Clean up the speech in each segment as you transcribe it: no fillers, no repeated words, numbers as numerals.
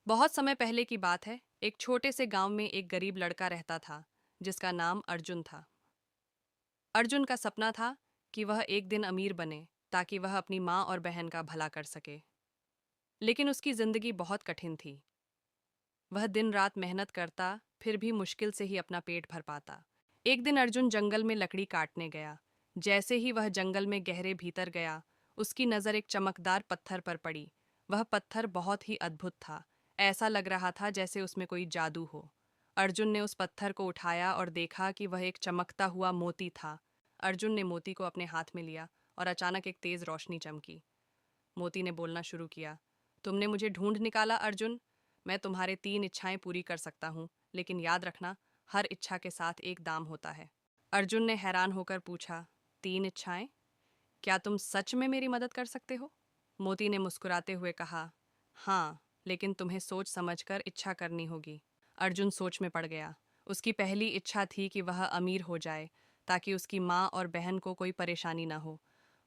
बहुत समय पहले की बात है। एक छोटे से गांव में एक गरीब लड़का रहता था जिसका नाम अर्जुन था। अर्जुन का सपना था कि वह एक दिन अमीर बने ताकि वह अपनी माँ और बहन का भला कर सके। लेकिन उसकी जिंदगी बहुत कठिन थी। वह दिन रात मेहनत करता, फिर भी मुश्किल से ही अपना पेट भर पाता। एक दिन अर्जुन जंगल में लकड़ी काटने गया। जैसे ही वह जंगल में गहरे भीतर गया, उसकी नज़र एक चमकदार पत्थर पर पड़ी। वह पत्थर बहुत ही अद्भुत था। ऐसा लग रहा था जैसे उसमें कोई जादू हो। अर्जुन ने उस पत्थर को उठाया और देखा कि वह एक चमकता हुआ मोती था। अर्जुन ने मोती को अपने हाथ में लिया और अचानक एक तेज रोशनी चमकी। मोती ने बोलना शुरू किया, तुमने मुझे ढूंढ निकाला अर्जुन। मैं तुम्हारे 3 इच्छाएं पूरी कर सकता हूँ, लेकिन याद रखना, हर इच्छा के साथ एक दाम होता है। अर्जुन ने हैरान होकर पूछा, 3 इच्छाएं? क्या तुम सच में मेरी मदद कर सकते हो? मोती ने मुस्कुराते हुए कहा, हाँ, लेकिन तुम्हें सोच समझकर इच्छा करनी होगी। अर्जुन सोच में पड़ गया। उसकी पहली इच्छा थी कि वह अमीर हो जाए ताकि उसकी माँ और बहन को कोई परेशानी न हो।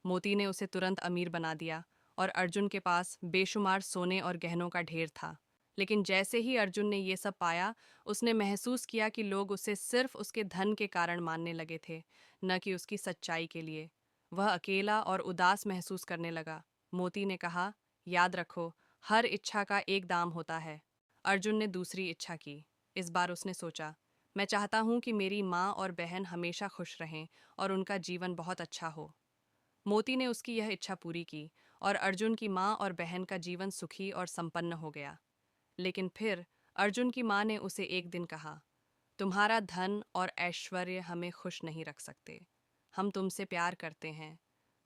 मोती ने उसे तुरंत अमीर बना दिया और अर्जुन के पास बेशुमार सोने और गहनों का ढेर था। लेकिन जैसे ही अर्जुन ने ये सब पाया, उसने महसूस किया कि लोग उसे सिर्फ उसके धन के कारण मानने लगे थे, न कि उसकी सच्चाई के लिए। वह अकेला और उदास महसूस करने लगा। मोती ने कहा, याद रखो, हर इच्छा का एक दाम होता है। अर्जुन ने दूसरी इच्छा की। इस बार उसने सोचा, मैं चाहता हूँ कि मेरी माँ और बहन हमेशा खुश रहें और उनका जीवन बहुत अच्छा हो। मोती ने उसकी यह इच्छा पूरी की और अर्जुन की माँ और बहन का जीवन सुखी और संपन्न हो गया। लेकिन फिर अर्जुन की माँ ने उसे एक दिन कहा, तुम्हारा धन और ऐश्वर्य हमें खुश नहीं रख सकते। हम तुमसे प्यार करते हैं।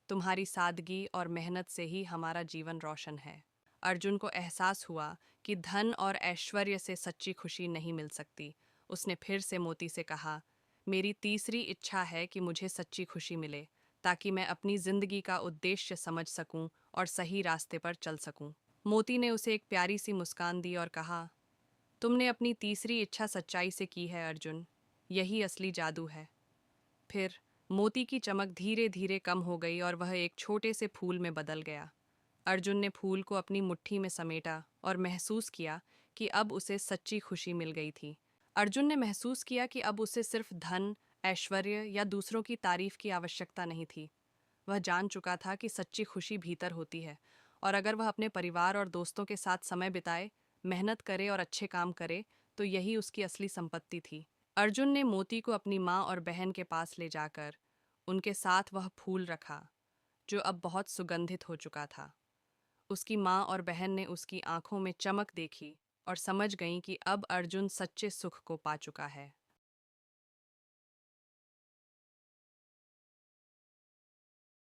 तुम्हारी सादगी और मेहनत से ही हमारा जीवन रोशन है। अर्जुन को एहसास हुआ कि धन और ऐश्वर्य से सच्ची खुशी नहीं मिल सकती। उसने फिर से मोती से कहा, मेरी तीसरी इच्छा है कि मुझे सच्ची खुशी मिले ताकि मैं अपनी जिंदगी का उद्देश्य समझ सकूं और सही रास्ते पर चल सकूं। मोती ने उसे एक प्यारी सी मुस्कान दी और कहा, तुमने अपनी तीसरी इच्छा सच्चाई से की है अर्जुन। यही असली जादू है। फिर मोती की चमक धीरे धीरे कम हो गई और वह एक छोटे से फूल में बदल गया। अर्जुन ने फूल को अपनी मुट्ठी में समेटा और महसूस किया कि अब उसे सच्ची खुशी मिल गई थी। अर्जुन ने महसूस किया कि अब उसे सिर्फ धन, ऐश्वर्य या दूसरों की तारीफ की आवश्यकता नहीं थी। वह जान चुका था कि सच्ची खुशी भीतर होती है, और अगर वह अपने परिवार और दोस्तों के साथ समय बिताए, मेहनत करे और अच्छे काम करे, तो यही उसकी असली संपत्ति थी। अर्जुन ने मोती को अपनी माँ और बहन के पास ले जाकर उनके साथ वह फूल रखा, जो अब बहुत सुगंधित हो चुका था। उसकी माँ और बहन ने उसकी आंखों में चमक देखी और समझ गईं कि अब अर्जुन सच्चे सुख को पा चुका है।